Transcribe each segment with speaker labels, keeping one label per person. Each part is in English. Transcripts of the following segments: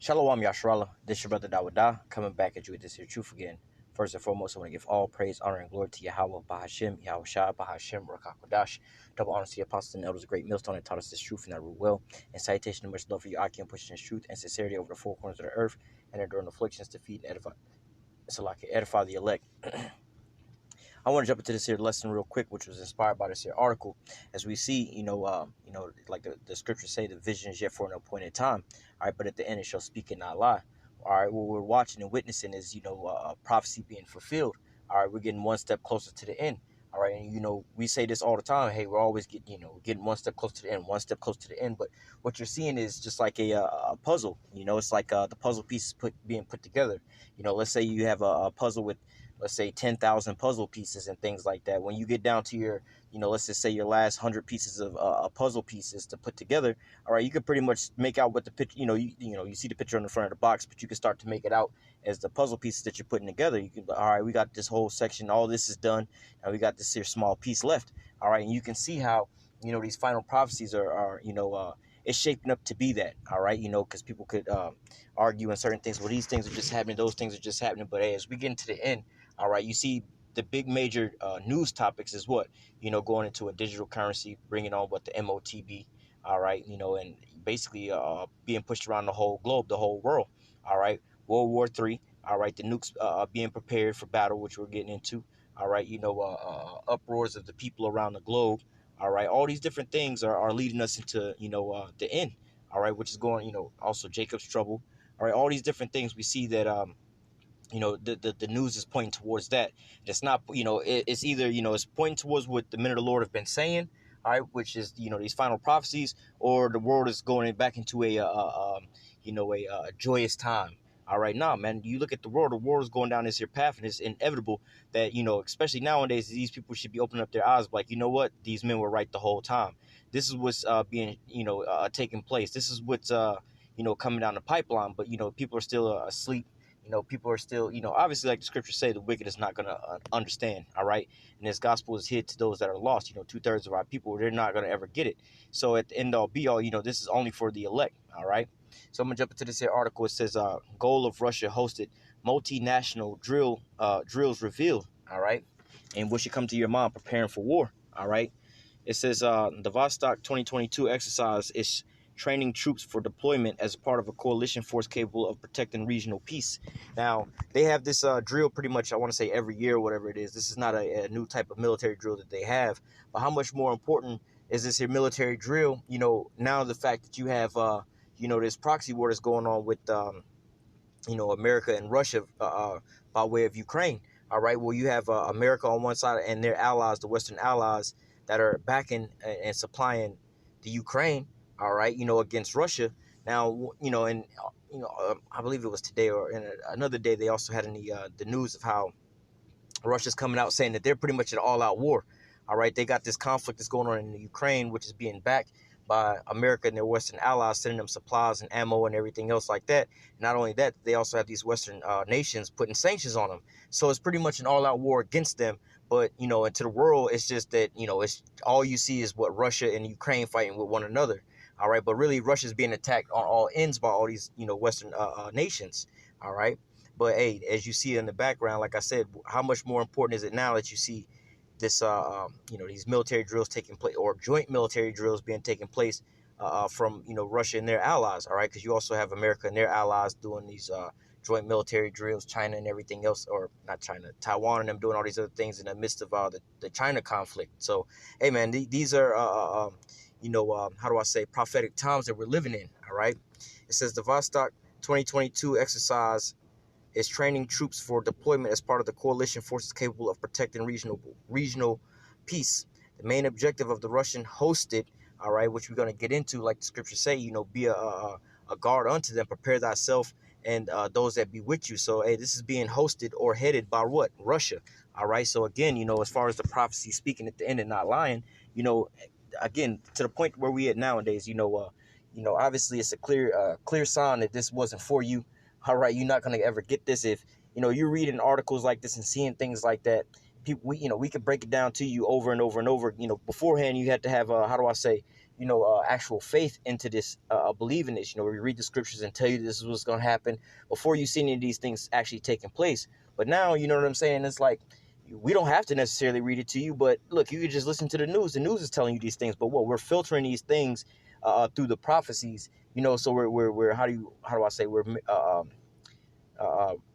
Speaker 1: Shalom Yashrallah, this your brother Dawada, coming back at you with this here truth again. First and foremost, I want to give all praise, honor, and glory to Yahweh, Bahashim, Yahweh Shah, Bahashim, Rakakodash. Double honor to the apostles and elders, a great millstone that taught us this truth and that rule well. And citation and much love for you, Aki, and pushing this truth and sincerity over the four corners of the earth, and enduring afflictions to feed and edify the elect. I want to jump into this here lesson real quick, which was inspired by this here article. As we see, like the scriptures say, the vision is yet for an appointed time. All right, but at the end it shall speak and not lie. All right, what we're watching and witnessing is, prophecy being fulfilled. All right, we're getting one step closer to the end. All right, and we say this all the time. Hey, we're always getting one step closer to the end, one step closer to the end. But what you're seeing is just like a puzzle. It's like the puzzle pieces being put together. Let's say you have a puzzle with, let's say, 10,000 puzzle pieces and things like that. When you get down to your, let's just say your last 100 pieces of puzzle pieces to put together, all right, you can pretty much make out what the picture, you see the picture on the front of the box, but you can start to make it out as the puzzle pieces that you're putting together. You can, all right, we got this whole section, all this is done, and we got this here small piece left. All right, and you can see how, these final prophecies are it's shaping up to be that, all right, because people could argue in certain things. Well, these things are just happening, those things are just happening. But hey, as we get into the end, all right, you see the big major news topics is what, going into a digital currency, bringing on what the MOTB, all right, and basically being pushed around the whole globe, the whole world, all right, World War III, all right, the nukes being prepared for battle, which we're getting into, all right, uproars of the people around the globe, all right, all these different things are leading us into, the end, all right, which is going, also Jacob's trouble, all right, all these different things we see that, the news is pointing towards that. It's not, it's either, it's pointing towards what the men of the Lord have been saying, all right, which is, these final prophecies, or the world is going back into a joyous time. All right, now, man, you look at the world is going down this here path, and it's inevitable that, especially nowadays, these people should be opening up their eyes, like, you know what, these men were right the whole time. This is what's being, taking place. This is what's, coming down the pipeline, but, people are still asleep. People are still, obviously, like the scriptures say, the wicked is not going to understand, all right? And this gospel is hid to those that are lost. 2/3 of our people, they're not going to ever get it. So at the end all be all, this is only for the elect, all right? So I'm going to jump into this here article. It says, goal of Russia hosted multinational drills revealed, all right? And what should come to your mind, preparing for war, all right? It says the Vostok 2022 exercise is training troops for deployment as part of a coalition force capable of protecting regional peace. Now, they have this drill pretty much, I want to say, every year or whatever it is. This is not a new type of military drill that they have. But how much more important is this here military drill? Now the fact that you have, this proxy war that's going on with, America and Russia by way of Ukraine. All right. Well, you have America on one side and their allies, the Western allies, that are backing and supplying the Ukraine, all right, against Russia. Now, I believe it was today or in another day, they also had in the news of how Russia's coming out saying that they're pretty much at all-out war. All right, they got this conflict that's going on in the Ukraine, which is being backed by America and their Western allies, sending them supplies and ammo and everything else like that. Not only that, they also have these Western nations putting sanctions on them. So it's pretty much an all-out war against them. But, and to the world, it's just that, it's all you see is what Russia and Ukraine fighting with one another. All right. But really, Russia's being attacked on all ends by all these, Western nations. All right. But, hey, as you see in the background, like I said, how much more important is it now that you see this, these military drills taking place, or joint military drills being taken place from, Russia and their allies. All right. Because you also have America and their allies doing these joint military drills, China and everything else, or not China, Taiwan and them doing all these other things in the midst of the China conflict. So, hey, man, these are, how do I say, prophetic times that we're living in. All right. It says the Vostok 2022 exercise is training troops for deployment as part of the coalition forces capable of protecting regional peace. The main objective of the Russian hosted, all right, which we're going to get into, like the scriptures say, be a guard unto them, prepare thyself and those that be with you. So, hey, this is being hosted or headed by what? Russia. All right. So again, as far as the prophecy speaking at the end and not lying, again, to the point where we at nowadays, obviously it's a clear sign that this wasn't for you. All right, you're not going to ever get this. If, you're reading articles like this and seeing things like that, people, we could break it down to you over and over and over. Beforehand, you had to have, how do I say, actual faith into this, believing this. We read the scriptures and tell you this is what's going to happen before you see any of these things actually taking place. But now, you know what I'm saying? It's like, we don't have to necessarily read it to you, but look, you could just listen to the news. The news is telling you these things, but we're filtering these things through the prophecies. So we're how do I say, we're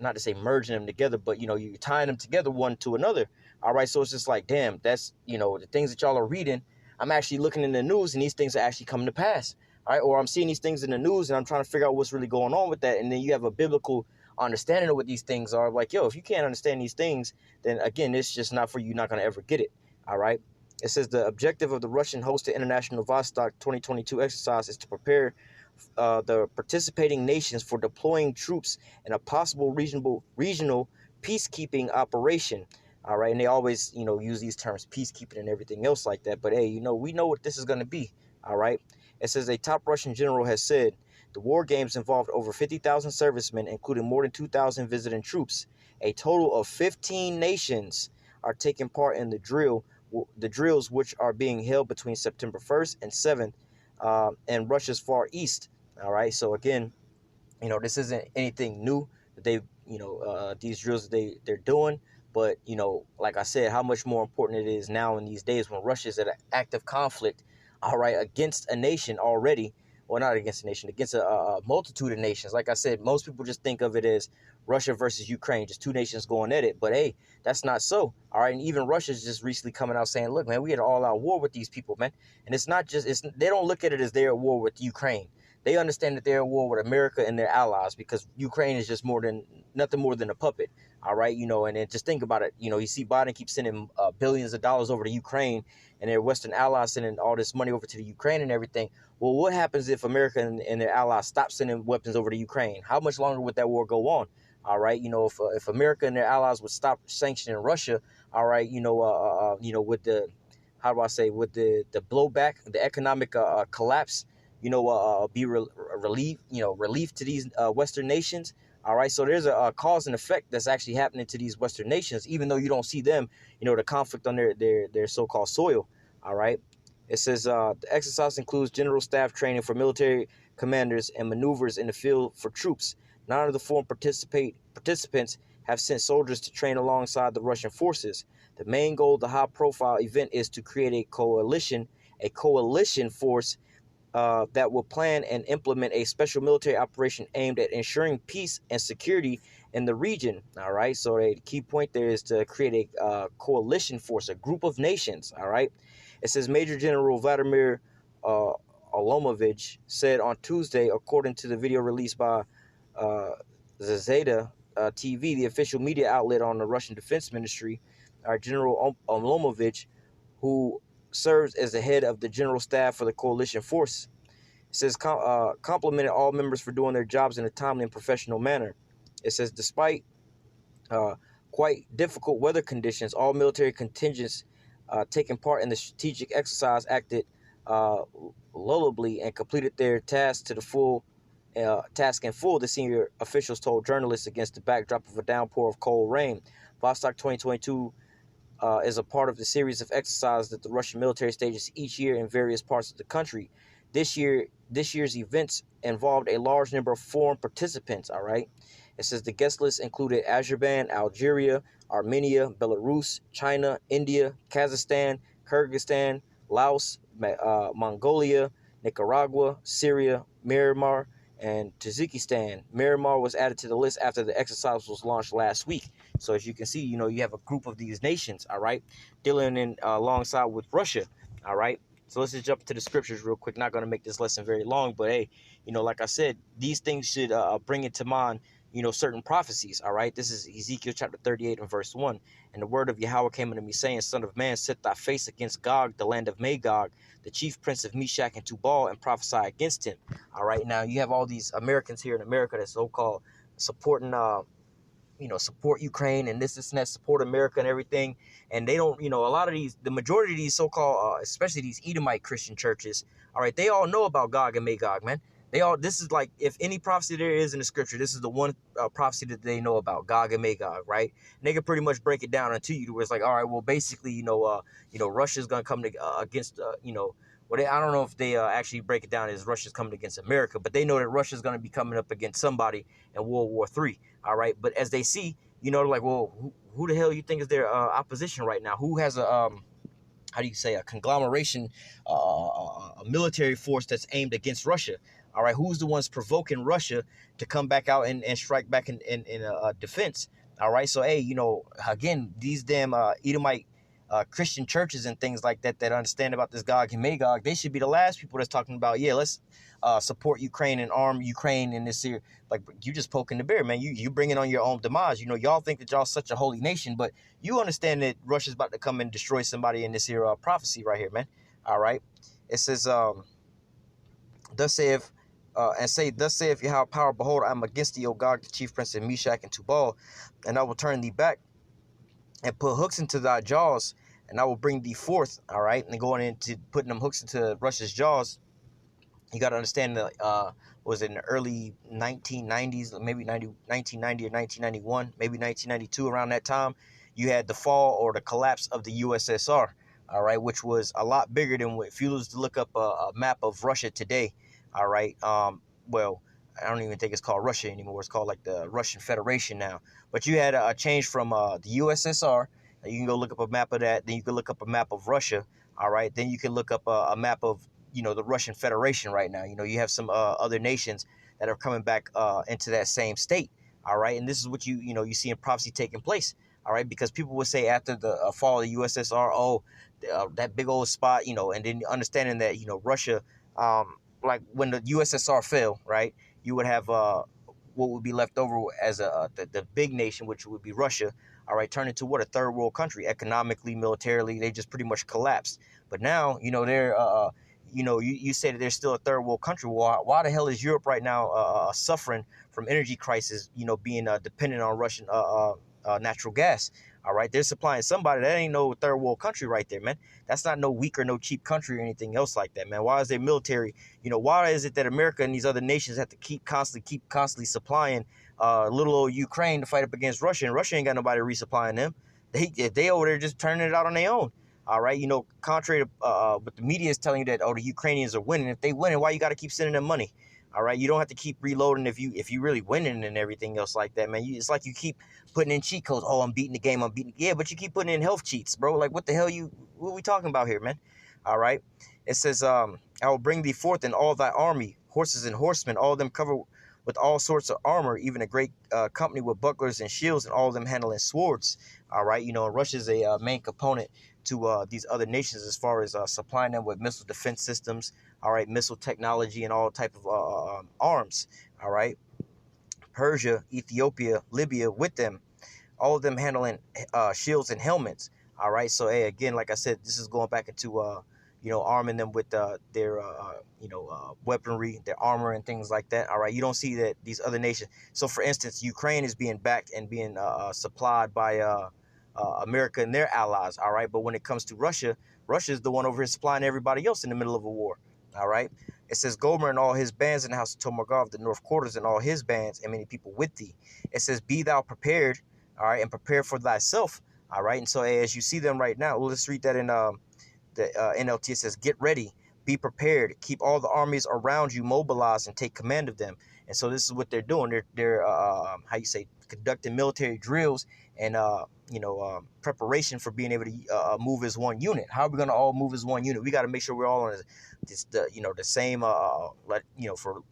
Speaker 1: not to say merging them together, but you're tying them together one to another. All right, so it's just like, damn, that's the things that y'all are reading. I'm actually looking in the news, and these things are actually coming to pass. All right, or I'm seeing these things in the news, and I'm trying to figure out what's really going on with that. And then you have a biblical understanding of what these things are. Like, yo, if you can't understand these things, then again, it's just not for you. You're not going to ever get it. All right. It says the objective of the Russian-hosted International Vostok 2022 exercise is to prepare the participating nations for deploying troops in a possible regional peacekeeping operation. All right, and they always use these terms, peacekeeping and everything else like that. But hey, we know what this is going to be. All right. It says a top Russian general has said the war games involved over 50,000 servicemen, including more than 2,000 visiting troops. A total of 15 nations are taking part in the drills, which are being held between September 1st and 7th in Russia's Far East. All right. So again, this isn't anything new that these drills they're doing. But, like I said, how much more important it is now in these days when Russia's at an active conflict, all right, against a nation already. Well, not against a nation, against a multitude of nations. Like I said, most people just think of it as Russia versus Ukraine, just two nations going at it. But, hey, that's not so. All right, and even Russia's just recently coming out saying, look, man, we had an all-out war with these people, man. And it's not just – they don't look at it as they're at war with Ukraine. They understand that they're at war with America and their allies, because Ukraine is just nothing more than a puppet. All right, and then just think about it. You see Biden keeps sending billions of dollars over to Ukraine, and their Western allies sending all this money over to the Ukraine and everything. Well, what happens if America and their allies stop sending weapons over to Ukraine? How much longer would that war go on? All right, if America and their allies would stop sanctioning Russia, all right, with the with the blowback, the economic collapse, be relief to these Western nations. All right, so there's a cause and effect that's actually happening to these Western nations, even though you don't see them, the conflict on their so-called soil. All right, it says the exercise includes general staff training for military commanders and maneuvers in the field for troops. None of the foreign participants have sent soldiers to train alongside the Russian forces. The main goal of the high-profile event is to create a coalition force that will plan and implement a special military operation aimed at ensuring peace and security in the region. All right, so the key point there is to create a coalition force, a group of nations. All right, it says Major General Vladimir Olomovich said on Tuesday, according to the video released by Zvezda TV, the official media outlet on the Russian Defense Ministry. General Olomovich, who serves as the head of the general staff for the coalition force, it says complimented all members for doing their jobs in a timely and professional manner. It says despite quite difficult weather conditions, all military contingents taking part in the strategic exercise acted lullably and completed their task in full, the senior officials told journalists against the backdrop of a downpour of cold rain. Vostok 2022 is a part of the series of exercises that the Russian military stages each year in various parts of the country. This year's events involved a large number of foreign participants. All right, it says the guest list included Azerbaijan, Algeria, Armenia, Belarus, China, India, Kazakhstan, Kyrgyzstan, Laos, Mongolia, Nicaragua, Syria, Myanmar, and Tajikistan. Myanmar was added to the list after the exercise was launched last week. So as you can see, you have a group of these nations, all right, dealing in alongside with Russia, all right. So let's just jump to the scriptures real quick. Not going to make this lesson very long, but hey, like I said, these things should bring into mind, certain prophecies, all right. This is Ezekiel chapter 38 and verse 1. And the word of Yahweh came unto me, saying, Son of man, set thy face against Gog, the land of Magog, the chief prince of Meshach and Tubal, and prophesy against him. All right, now you have all these Americans here in America that's so-called supporting support Ukraine and this and that, support America and everything. And they don't, a lot of the majority of these so-called, especially these Edomite Christian churches, all right, they all know about Gog and Magog, man. This is like, if any prophecy there is in the scripture, this is the one prophecy that they know about, Gog and Magog, right? And they can pretty much break it down unto you where it's like, all right, well, basically, Russia's going to come against, well, I don't know if they actually break it down as Russia's coming against America, but they know that Russia's going to be coming up against somebody in World War III. All right, but as they see, they're like, well, who the hell you think is their opposition right now? Who has a how do you say, a conglomeration, a military force that's aimed against Russia? All right, who's the ones provoking Russia to come back out and strike back in defense? All right, so hey, again, these damn Edomite Christian churches and things like that that understand about this Gog and Magog, they should be the last people that's talking about, yeah, let's support Ukraine and arm Ukraine in this year. Like, you just poking the bear, man. You bringing on your own demise. Y'all think that y'all such a holy nation, but you understand that Russia's about to come and destroy somebody in this here prophecy right here, man. All right, it says, thus saith, thus saith Yahweh power, behold, I'm against thee, O Gog, the chief prince of Meshach and Tubal, and I will turn thee back and put hooks into thy jaws, and I will bring thee forth. All right, and going into putting them hooks into Russia's jaws, you got to understand that was in the early 1990s, maybe 1990 or 1991, maybe 1992, around that time, you had the fall or the collapse of the USSR, all right, which was a lot bigger than what, if you was to look up a map of Russia today, all right, well, I don't even think it's called Russia anymore. It's called like the Russian Federation now. But you had a change from the USSR. You can go look up a map of that. Then you can look up a map of Russia. All right. Then you can look up a map of the Russian Federation right now. You have some other nations that are coming back into that same state. All right, and this is what you see in prophecy taking place. All right, because people would say after the fall of the USSR, oh, that big old spot, and then understanding that Russia, like when the USSR fell, right, you would have what would be left over as the big nation, which would be Russia. All right, turn into what, a third world country, economically, militarily, they just pretty much collapsed. But now, they're you say that there's still a third world country. Why the hell is Europe right now suffering from energy crisis? Being dependent on Russian natural gas. All right, they're supplying somebody that ain't no third world country right there, man. That's not no weak or no cheap country or anything else like that, man. Why is their military? Why is it that America and these other nations have to keep constantly supplying little old Ukraine to fight up against Russia, and Russia ain't got nobody resupplying them. They over there just turning it out on their own. All right, contrary to what the media is telling you that, oh, the Ukrainians are winning. If they winning, why you got to keep sending them money? All right, you don't have to keep reloading if you really winning and everything else like that, man. It's like you keep putting in cheat codes. Oh, I'm beating the game. I'm beating. Yeah, but you keep putting in health cheats, bro. Like, what the hell what are we talking about here, man? All right, it says, I will bring thee forth in all thy army, horses and horsemen, all of them covered with all sorts of armor, even a great company with bucklers and shields, and all of them handling swords. All right, Russia's a main component to these other nations as far as supplying them with missile defense systems, all right, missile technology, and all type of arms. All right, Persia, Ethiopia, Libya with them, all of them handling shields and helmets. All right, so hey, again, like I said, this is going back into arming them with their weaponry, their armor, and things like that. All right, you don't see that these other nations. So, for instance, Ukraine is being backed and being supplied by America and their allies. All right, but when it comes to Russia, Russia is the one over here supplying everybody else in the middle of a war. All right, it says Gomer and all his bands in the house of Tomargov, the north quarters, and all his bands, and many people with thee. It says, be thou prepared, all right, and prepare for thyself. All right, and so as you see them right now, well, let's read that in the NLT. It says, get ready, be prepared, keep all the armies around you mobilized, and take command of them. And so this is what they're doing. They're how you say, conducting military drills and preparation for being able to move as one unit. How are we going to all move as one unit? We got to make sure we're all on the same for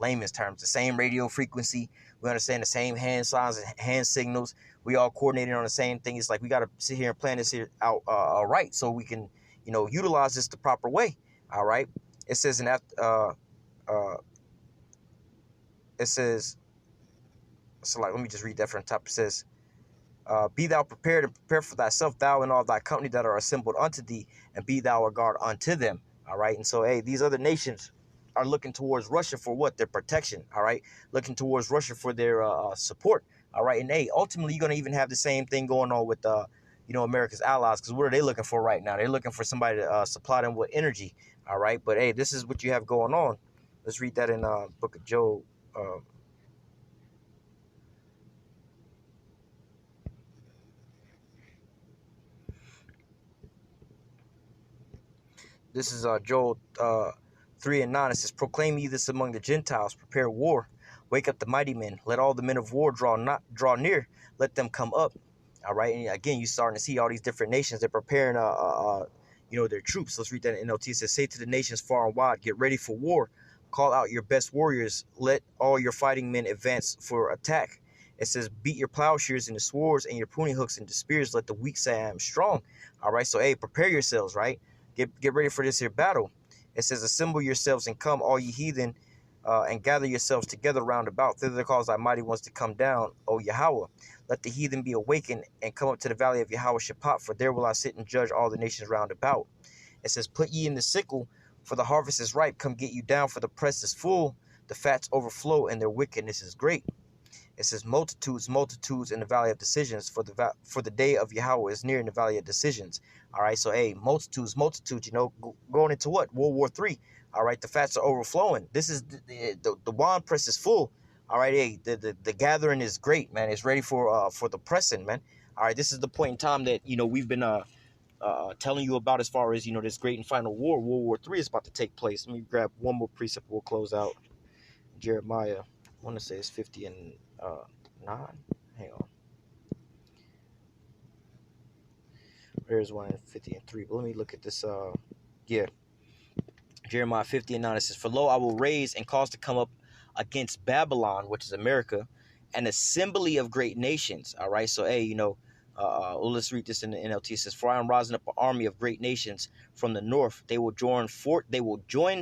Speaker 1: layman's terms, the same radio frequency. We understand the same hand signs and hand signals. We all coordinated on the same thing. It's like we got to sit here and plan this here out right, so we can utilize this the proper way. All right. It says it says, so like, let me just read that from the top. It says, be thou prepared and prepare for thyself, thou and all thy company that are assembled unto thee, and be thou a guard unto them. All right. And so, hey, these other nations are looking towards Russia for what? Their protection. All right. Looking towards Russia for their support. All right. And hey, ultimately, you're going to even have the same thing going on with, America's allies, because what are they looking for right now? They're looking for somebody to supply them with energy. All right. But hey, this is what you have going on. Let's read that in Book of Job. This is Joel 3:9. It says, "Proclaim ye this among the Gentiles, prepare war, wake up the mighty men, let all the men of war draw near, let them come up." All right, and again, you're starting to see all these different nations. They're preparing their troops. Let's read that in NLT. It says, "Say to the nations far and wide, get ready for war. Call out your best warriors. Let all your fighting men advance for attack." It says, "Beat your plowshares into swords and your pruning hooks into spears. Let the weak say, I am strong." All right, so hey, prepare yourselves, right? Get ready for this here battle. It says, "Assemble yourselves and come, all ye heathen, and gather yourselves together round about. Thither cause thy mighty ones to come down, O Yahweh. Let the heathen be awakened and come up to the valley of Yahweh Shaphat, for there will I sit and judge all the nations round about." It says, "Put ye in the sickle, for the harvest is ripe. Come get you down, for the press is full. The fats overflow, and their wickedness is great." It says, "Multitudes, multitudes in the valley of decisions, for the day of Yahweh is near in the valley of decisions." All right, so hey, multitudes, multitudes. Going into what? World War III. All right, the fats are overflowing. This is the wine press is full. All right, hey, the gathering is great, man. It's ready for the pressing, man. All right, this is the point in time that we've been telling you about, as far as this great and final war. World War III is about to take place. Let me grab one more precept. We'll close out. Jeremiah, I want to say it's 50 and 9. Hang on. There's one in 50 and 3. But let me look at this. Yeah. Jeremiah 50 and 9. It says, "For lo, I will raise and cause to come up against Babylon," which is America, "an assembly of great nations." All right. So, hey, let's read this in the NLT. It says, "For I am rising up an army of great nations from the north. They will join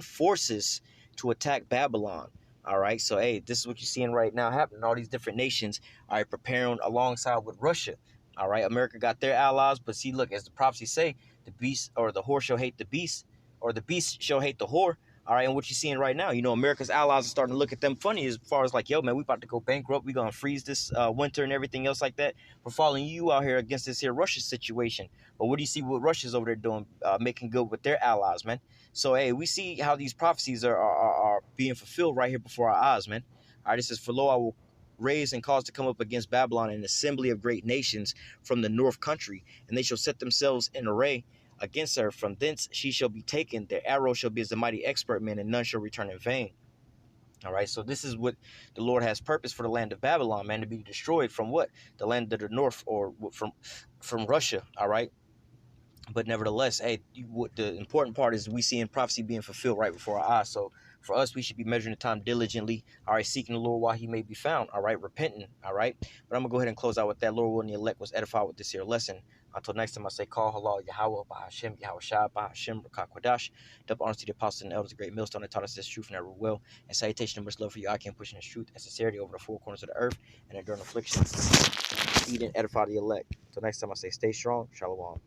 Speaker 1: forces to attack Babylon." All right. So, hey, this is what you're seeing right now happening. All these different nations are preparing alongside with Russia. All right. America got their allies, but see, look, as the prophecies say, the beast or the horse shall hate the beast, or the beast shall hate the whore. All right, and what you're seeing right now, America's allies are starting to look at them funny, as far as like, yo, man, we about to go bankrupt. We gonna freeze this winter and everything else like that. We're following you out here against this here Russia situation. But what do you see what Russia's over there doing, making good with their allies, man? So, hey, we see how these prophecies are being fulfilled right here before our eyes, man. All right, it says, "For lo, I will raise and cause to come up against Babylon an assembly of great nations from the north country, and they shall set themselves in array against her. From thence she shall be taken. Their arrow shall be as the mighty expert men, and none shall return in vain." All right, so this is what the Lord has purpose for the land of Babylon, man, to be destroyed from what? The land of the north, or from Russia. All right. But nevertheless, hey, what the important part is we seeing prophecy being fulfilled right before our eyes. So for us, we should be measuring the time diligently. All right, seeking the Lord while he may be found. All right, repenting. All right. But I'm going to go ahead and close out with that. Lord willing, the elect was edified with this here lesson. Until next time, I say, call halal Yahweh, Bahashem, Yahweh Shai, Bahashem, Rakak Kwadash. Double honors to the apostles and elders, the great millstone that taught us this truth and ever will. And salutation and much love for you. I can push in this truth and sincerity over the four corners of the earth and enduring affliction. Feed and edify the elect. Until next time, I say, stay strong. Shalom.